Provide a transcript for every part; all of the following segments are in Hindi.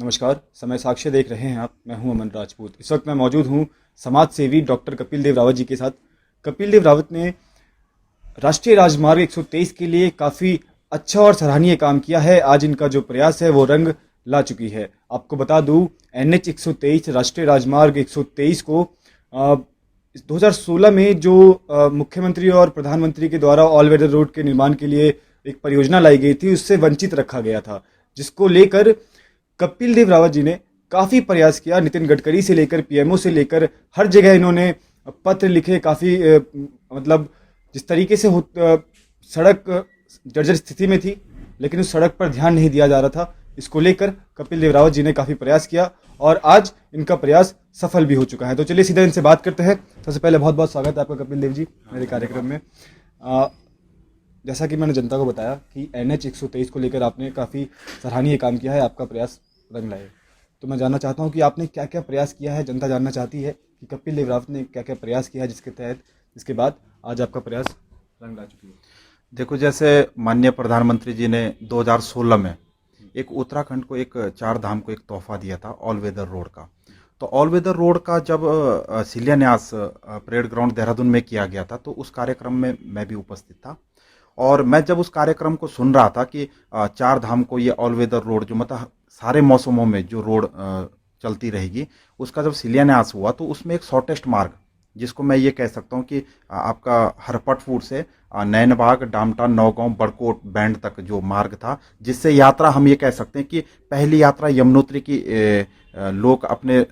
नमस्कार, समय साक्ष्य देख रहे हैं आप। मैं हूं अमन राजपूत। इस वक्त मैं मौजूद हूं समाज सेवी डॉक्टर कपिल देव रावत जी के साथ। कपिल देव रावत ने राष्ट्रीय राजमार्ग 123 के लिए काफ़ी अच्छा और सराहनीय काम किया है। आज इनका जो प्रयास है वो रंग ला चुकी है। आपको बता दूं, NH 123 राष्ट्रीय राजमार्ग 123 को 2016 में जो मुख्यमंत्री और प्रधानमंत्री के द्वारा ऑल वेदर रोड के निर्माण के लिए एक परियोजना लाई गई थी, उससे वंचित रखा गया था, जिसको लेकर कपिल देव रावत जी ने काफ़ी प्रयास किया। नितिन गडकरी से लेकर पीएमओ से लेकर हर जगह इन्होंने पत्र लिखे। काफ़ी मतलब जिस तरीके से सड़क जर्जर स्थिति में थी, लेकिन उस सड़क पर ध्यान नहीं दिया जा रहा था। इसको लेकर कपिल देव रावत जी ने काफ़ी प्रयास किया और आज इनका प्रयास सफल भी हो चुका है। तो चलिए सीधा इनसे बात करते हैं। सबसे पहले बहुत बहुत स्वागत है आपका कपिल देव जी मेरे कार्यक्रम में। जैसा कि मैंने जनता को बताया कि NH 123 को लेकर आपने काफ़ी सराहनीय काम किया है, आपका प्रयास रंग लाए। तो मैं जानना चाहता हूं कि आपने क्या क्या प्रयास किया है। जनता जानना चाहती है कि कपिल देव रावत ने क्या क्या प्रयास किया है, जिसके बाद आज आपका प्रयास रंग ला चुकी है। देखो, जैसे माननीय प्रधानमंत्री जी ने 2016 में एक उत्तराखंड को एक चार धाम को एक तोहफा दिया था ऑल वेदर रोड का। तो ऑल वेदर रोड का जब शिलान्यास परेड ग्राउंड देहरादून में किया गया था, तो उस कार्यक्रम में मैं भी उपस्थित था। और मैं जब उस कार्यक्रम को सुन रहा था कि चार धाम को ये ऑल वेदर रोड, जो मतलब सारे मौसमों में जो रोड चलती रहेगी, उसका जब शिलान्यास हुआ तो उसमें एक शॉर्टेस्ट मार्ग, जिसको मैं ये कह सकता हूँ कि आपका हरपटपुर से नैनबाग, डामटा, नौगांव, बड़कोट, बैंड तक जो मार्ग था, जिससे यात्रा हम ये कह सकते हैं कि पहली यात्रा यमुनोत्री की लोग अपने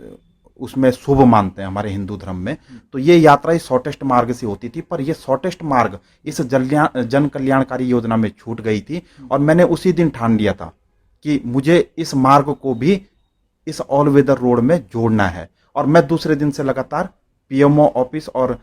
उसमें शुभ मानते हैं हमारे हिंदू धर्म में। तो ये यात्रा इस शॉर्टेस्ट मार्ग से होती थी, पर ये शॉर्टेस्ट मार्ग इस जन कल्याणकारी योजना में छूट गई थी। और मैंने उसी दिन ठान लिया था कि मुझे इस मार्ग को भी इस ऑल वेदर रोड में जोड़ना है। और मैं दूसरे दिन से लगातार पीएमओ ऑफिस और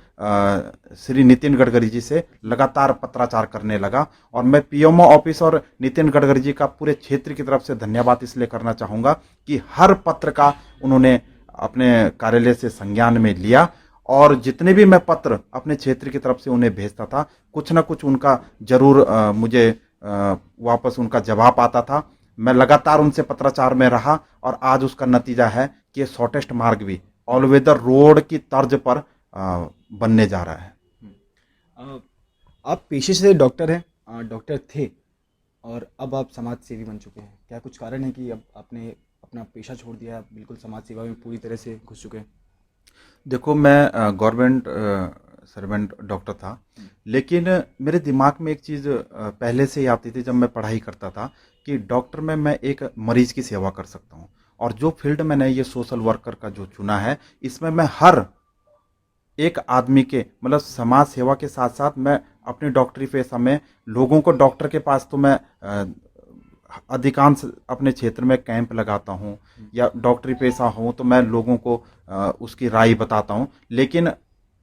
श्री नितिन गडकरी जी से लगातार पत्राचार करने लगा। और मैं पीएमओ ऑफिस और नितिन गडकरी जी का पूरे क्षेत्र की तरफ से धन्यवाद इसलिए करना चाहूंगा कि हर पत्र का उन्होंने अपने कार्यालय से संज्ञान में लिया। और जितने भी मैं पत्र अपने क्षेत्र की तरफ से उन्हें भेजता था, कुछ ना कुछ उनका जरूर मुझे वापस उनका जवाब आता था। मैं लगातार उनसे पत्राचार में रहा और आज उसका नतीजा है कि ये शॉर्टेस्ट मार्ग भी ऑल वेदर रोड की तर्ज पर बनने जा रहा है। अ, आप पेशे से डॉक्टर हैं, डॉक्टर थे और अब आप समाज सेवी बन चुके हैं। क्या कुछ कारण है कि अब आपने अपना पेशा छोड़ दिया, आप बिल्कुल समाज सेवा में पूरी तरह से घुस चुके हैं? देखो, मैं गवर्नमेंट सर्वेंट डॉक्टर था, लेकिन मेरे दिमाग में एक चीज़ पहले से ही आती थी जब मैं पढ़ाई करता था कि डॉक्टर में मैं एक मरीज की सेवा कर सकता हूँ। और जो फील्ड मैंने ये सोशल वर्कर का जो चुना है, इसमें मैं हर एक आदमी के मतलब समाज सेवा के साथ साथ मैं अपने डॉक्टरी पेशा में लोगों को, डॉक्टर के पास तो मैं अधिकांश अपने क्षेत्र में कैंप लगाता हूँ, या डॉक्टरी पेशा हो तो मैं लोगों को उसकी राय बताता हूँ। लेकिन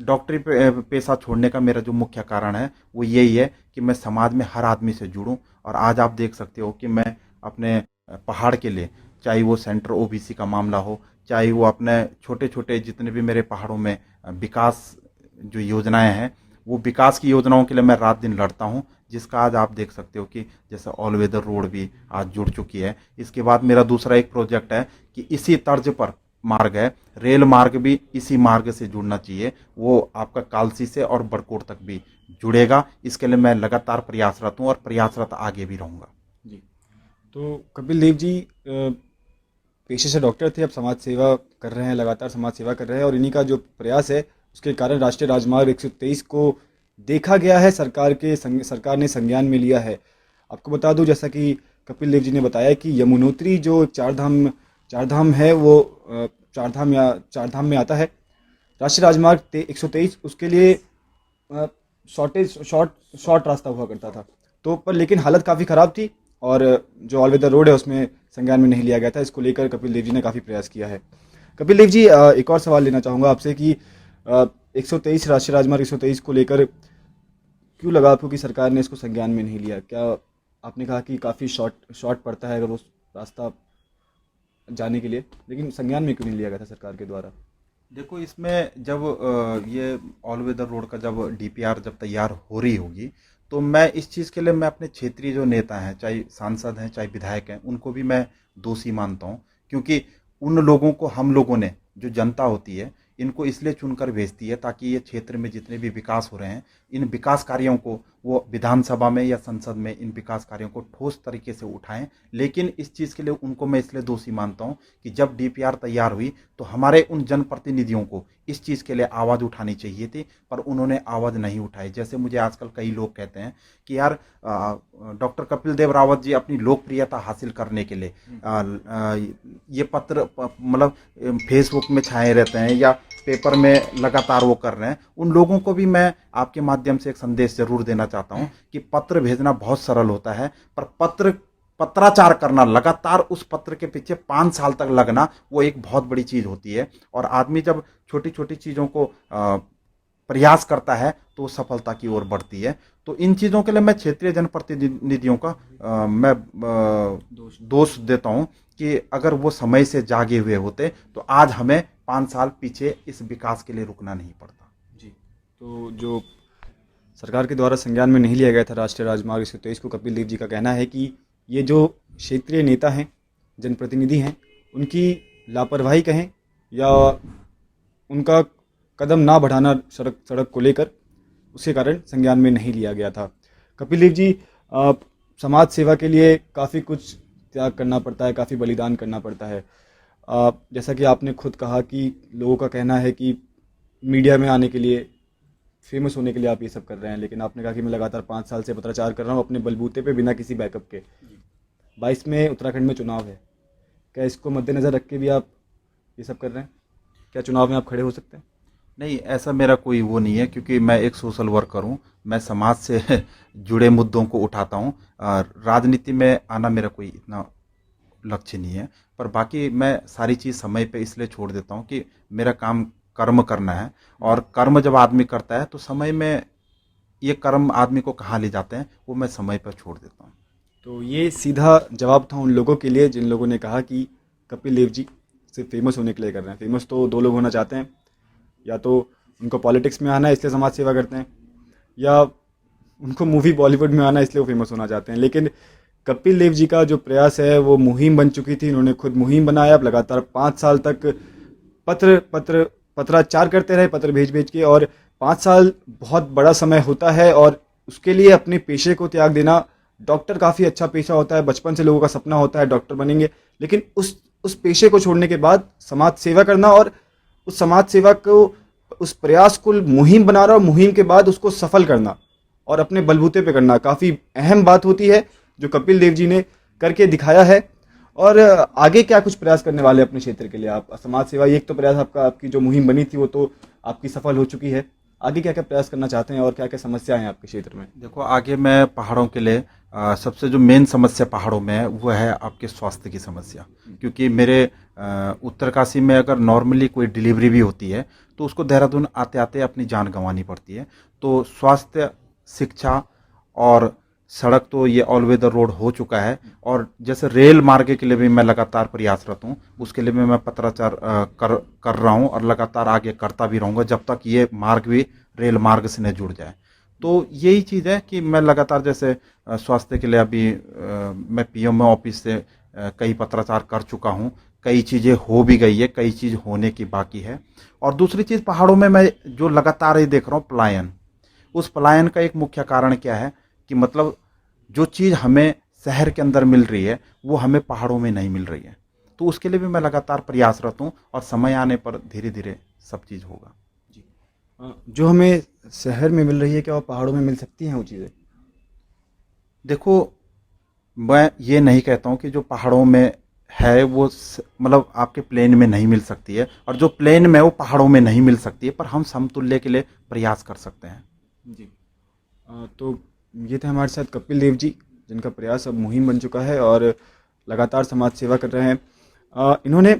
डॉक्टरी पेशा छोड़ने का मेरा जो मुख्य कारण है वो यही है कि मैं समाज में हर आदमी से जुड़ूं। और आज आप देख सकते हो कि मैं अपने पहाड़ के लिए, चाहे वो सेंटर ओबीसी का मामला हो, चाहे वो अपने छोटे छोटे जितने भी मेरे पहाड़ों में विकास जो योजनाएं हैं, वो विकास की योजनाओं के लिए मैं रात दिन लड़ता हूं। जिसका आज आप देख सकते हो कि जैसे ऑल वेदर रोड भी आज जुड़ चुकी है। इसके बाद मेरा दूसरा एक प्रोजेक्ट है कि इसी तर्ज पर मार्ग है, रेल मार्ग भी इसी मार्ग से जुड़ना चाहिए। वो आपका कालसी से और बड़कोट तक भी जुड़ेगा। इसके लिए मैं लगातार प्रयासरत हूँ और प्रयासरत आगे भी रहूंगा। जी। तो कपिल देव जी पेशे से डॉक्टर थे, अब समाज सेवा कर रहे हैं, लगातार समाज सेवा कर रहे हैं और इन्हीं का जो प्रयास है उसके कारण राष्ट्रीय राजमार्ग 123 को देखा गया है, सरकार ने संज्ञान में लिया है। आपको बता दूं, जैसा कि कपिल देव जी ने बताया कि यमुनोत्री जो चार धाम है वो चार धाम में आता है। राष्ट्रीय राजमार्ग 123 उसके लिए शॉर्ट रास्ता हुआ करता था। तो पर लेकिन हालत काफ़ी ख़राब थी और जो ऑल वेदर रोड है उसमें संज्ञान में नहीं लिया गया था। इसको लेकर कपिल देव जी ने काफ़ी प्रयास किया है। कपिल देव जी, एक और सवाल लेना चाहूँगा आपसे कि 123 राष्ट्रीय राजमार्ग 123 को लेकर क्यों लगा आपको कि सरकार ने इसको संज्ञान में नहीं लिया? क्या आपने कहा कि काफ़ी शॉर्ट शॉर्ट पड़ता है अगर वो रास्ता जाने के लिए, लेकिन संज्ञान में क्यों नहीं लिया गया था सरकार के द्वारा? देखो, इसमें जब ये ऑल वेदर रोड का जब डीपीआर जब तैयार हो रही होगी, तो मैं इस चीज़ के लिए मैं अपने क्षेत्रीय जो नेता हैं, चाहे सांसद हैं चाहे विधायक हैं, उनको भी मैं दोषी मानता हूँ। क्योंकि उन लोगों को हम लोगों ने, जो जनता होती है, इनको इसलिए चुनकर भेजती है ताकि ये क्षेत्र में जितने भी विकास हो रहे हैं, इन विकास कार्यों को वो विधानसभा में या संसद में इन विकास कार्यों को ठोस तरीके से उठाएं। लेकिन इस चीज़ के लिए उनको मैं इसलिए दोषी मानता हूं कि जब डीपीआर तैयार हुई तो हमारे उन जनप्रतिनिधियों को इस चीज़ के लिए आवाज़ उठानी चाहिए थी, पर उन्होंने आवाज़ नहीं उठाई। जैसे मुझे आजकल कई लोग कहते हैं कि यार डॉक्टर कपिल देव रावत जी अपनी लोकप्रियता हासिल करने के लिए ये पत्र मतलब फेसबुक में छाए रहते हैं या पेपर में लगातार वो कर रहे हैं। उन लोगों को भी मैं आपके माध्यम से एक संदेश जरूर देना चाहता हूं कि पत्र भेजना बहुत सरल होता है, पर पत्राचार करना, लगातार उस पत्र के पीछे 5 साल तक लगना, वो एक बहुत बड़ी चीज होती है। और आदमी जब छोटी छोटी चीजों को प्रयास करता है तो सफलता की ओर बढ़ती है। तो इन चीजों के लिए मैं क्षेत्रीय जनप्रतिनिधियों का मैं दोष देता हूं कि अगर वो समय से जागे हुए होते तो आज हमें 5 साल पीछे इस विकास के लिए रुकना नहीं पड़ता। जी। तो जो सरकार के द्वारा संज्ञान में नहीं लिया गया था राष्ट्रीय राजमार्ग 123 को, कपिल देव जी का कहना है कि ये जो क्षेत्रीय नेता हैं, जनप्रतिनिधि हैं, उनकी लापरवाही कहें या उनका कदम ना बढ़ाना सड़क को लेकर, उसके कारण संज्ञान में नहीं लिया गया था। कपिल देव जी, समाज सेवा के लिए काफ़ी कुछ त्याग करना पड़ता है, काफ़ी बलिदान करना पड़ता है। जैसा कि आपने खुद कहा कि लोगों का कहना है कि मीडिया में आने के लिए, फेमस होने के लिए आप ये सब कर रहे हैं, लेकिन आपने कहा कि मैं लगातार 5 साल से पत्राचार कर रहा हूँ अपने बलबूते पे, बिना किसी बैकअप के। 22 में उत्तराखंड में चुनाव है, क्या इसको मद्देनज़र रख के भी आप ये सब कर रहे हैं? क्या चुनाव में आप खड़े हो सकते हैं? नहीं, ऐसा मेरा कोई वो नहीं है, क्योंकि मैं एक सोशल वर्कर हूँ। मैं समाज से जुड़े मुद्दों को उठाता हूँ। राजनीति में आना मेरा कोई इतना लक्ष्य नहीं है, पर बाकी मैं सारी चीज़ समय पे इसलिए छोड़ देता हूँ कि मेरा काम कर्म करना है, और कर्म जब आदमी करता है तो समय में ये कर्म आदमी को कहाँ ले जाते हैं वो मैं समय पर छोड़ देता हूँ। तो ये सीधा जवाब था उन लोगों के लिए जिन लोगों ने कहा कि कपिल देव जी सिर्फ फेमस होने के लिए कर रहे हैं। फेमस तो 2 लोग होना चाहते हैं, या तो उनको पॉलिटिक्स में आना है इसलिए समाज सेवा करते हैं, या उनको मूवी बॉलीवुड में आना है इसलिए वो फेमस होना चाहते हैं। लेकिन कपिल देव जी का जो प्रयास है वो मुहिम बन चुकी थी, इन्होंने खुद मुहिम बनाया। अब लगातार 5 साल तक पत्राचार करते रहे, पत्र भेज के, और 5 साल बहुत बड़ा समय होता है, और उसके लिए अपने पेशे को त्याग देना। डॉक्टर काफ़ी अच्छा पेशा होता है, बचपन से लोगों का सपना होता है डॉक्टर बनेंगे, लेकिन उस पेशे को छोड़ने के बाद समाज सेवा करना, और उस समाज सेवा को, उस प्रयास को मुहिम बनाना, और मुहिम के बाद उसको सफल करना और अपने बलबूते पे करना काफ़ी अहम बात होती है, जो कपिल देव जी ने करके दिखाया है। और आगे क्या कुछ प्रयास करने वाले अपने क्षेत्र के लिए आप? समाज सेवा एक तो प्रयास आपकी जो मुहिम बनी थी वो तो आपकी सफल हो चुकी है, आगे क्या क्या प्रयास करना चाहते हैं और क्या क्या समस्याएं हैं आपके क्षेत्र में? देखो, आगे मैं पहाड़ों के लिए सबसे जो मेन समस्या पहाड़ों में है वो है आपके स्वास्थ्य की समस्या। क्योंकि मेरे उत्तरकाशी में अगर नॉर्मली कोई डिलीवरी भी होती है तो उसको देहरादून आते आते अपनी जान गंवानी पड़ती है। तो स्वास्थ्य, शिक्षा और सड़क तो ये ऑल वेदर रोड हो चुका है, और जैसे रेल मार्ग के लिए भी मैं लगातार प्रयासरत हूँ। उसके लिए भी मैं पत्राचार कर रहा हूँ और लगातार आगे करता भी रहूँगा जब तक ये मार्ग भी रेल मार्ग से न जुड़ जाए। तो यही चीज़ है कि मैं लगातार, जैसे स्वास्थ्य के लिए अभी मैं पीएमओ ऑफिस से कई पत्राचार कर चुका हूँ, कई चीज़ें हो भी गई है, कई चीज़ होने की बाकी है। और दूसरी चीज़ पहाड़ों में मैं जो लगातार ही देख रहा हूँ, पलायन। उस पलायन का एक मुख्य कारण क्या है कि मतलब जो चीज़ हमें शहर के अंदर मिल रही है वो हमें पहाड़ों में नहीं मिल रही है। तो उसके लिए भी मैं लगातार प्रयासरत हूँ, और समय आने पर धीरे धीरे सब चीज़ होगा। जी। जो हमें शहर में मिल रही है, क्या वो पहाड़ों में मिल सकती हैं वो चीज़ें? देखो, मैं ये नहीं कहता हूँ कि जो पहाड़ों में है वो मतलब आपके प्लेन में नहीं मिल सकती है, और जो प्लेन में वो पहाड़ों में नहीं मिल सकती है, पर हम समतुल्य के लिए प्रयास कर सकते हैं। जी। तो ये थे हमारे साथ कपिल देव जी, जिनका प्रयास अब मुहिम बन चुका है और लगातार समाज सेवा कर रहे हैं। इन्होंने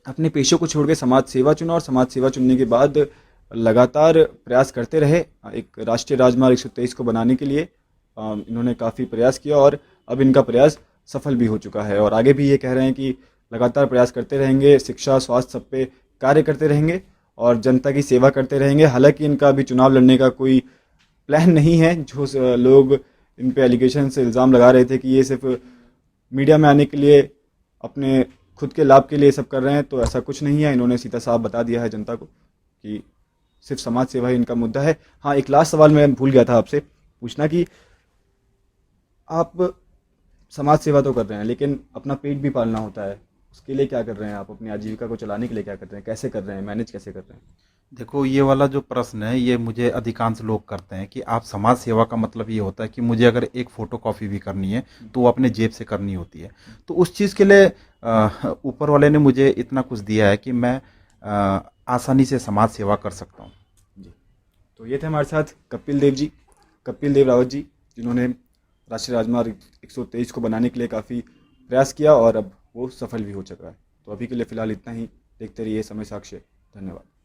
अपने पेशे को छोड़ के समाज सेवा चुना, और समाज सेवा चुनने के बाद लगातार प्रयास करते रहे एक राष्ट्रीय राजमार्ग 123 को बनाने के लिए। इन्होंने काफ़ी प्रयास किया और अब इनका प्रयास सफल भी हो चुका है, और आगे भी ये कह रहे हैं कि लगातार प्रयास करते रहेंगे, शिक्षा, स्वास्थ्य, सब पे कार्य करते रहेंगे और जनता की सेवा करते रहेंगे। हालांकि इनका अभी चुनाव लड़ने का कोई प्लान नहीं है। जो लोग इन पे एलिगेशन से इल्ज़ाम लगा रहे थे कि ये सिर्फ मीडिया में आने के लिए अपने खुद के लाभ के लिए सब कर रहे हैं, तो ऐसा कुछ नहीं है। इन्होंने सीधा साफ बता दिया है जनता को कि सिर्फ समाज सेवा ही इनका मुद्दा है। हाँ, एक लास्ट सवाल मैं भूल गया था आपसे पूछना कि आप समाज सेवा तो कर रहे हैं, लेकिन अपना पेट भी पालना होता है, उसके लिए क्या कर रहे हैं आप? अपनी आजीविका को चलाने के लिए क्या कर रहे हैं? कैसे कर रहे हैं? मैनेज कैसे कर रहे हैं? देखो, ये वाला जो प्रश्न है ये मुझे अधिकांश लोग करते हैं कि आप समाज सेवा का मतलब ये होता है कि मुझे अगर एक फोटो कॉपी भी करनी है तो वो अपने जेब से करनी होती है। तो उस चीज़ के लिए ऊपर वाले ने मुझे इतना कुछ दिया है कि मैं आसानी से समाज सेवा कर सकता हूँ। जी, तो ये थे हमारे साथ कपिल देव रावत जी, जिन्होंने राष्ट्रीय राजमार्ग 123 को बनाने के लिए काफ़ी प्रयास किया और अब वो सफल भी हो चुका है। तो अभी के लिए फ़िलहाल इतना ही। देखते रहिए समय साक्ष्य। धन्यवाद।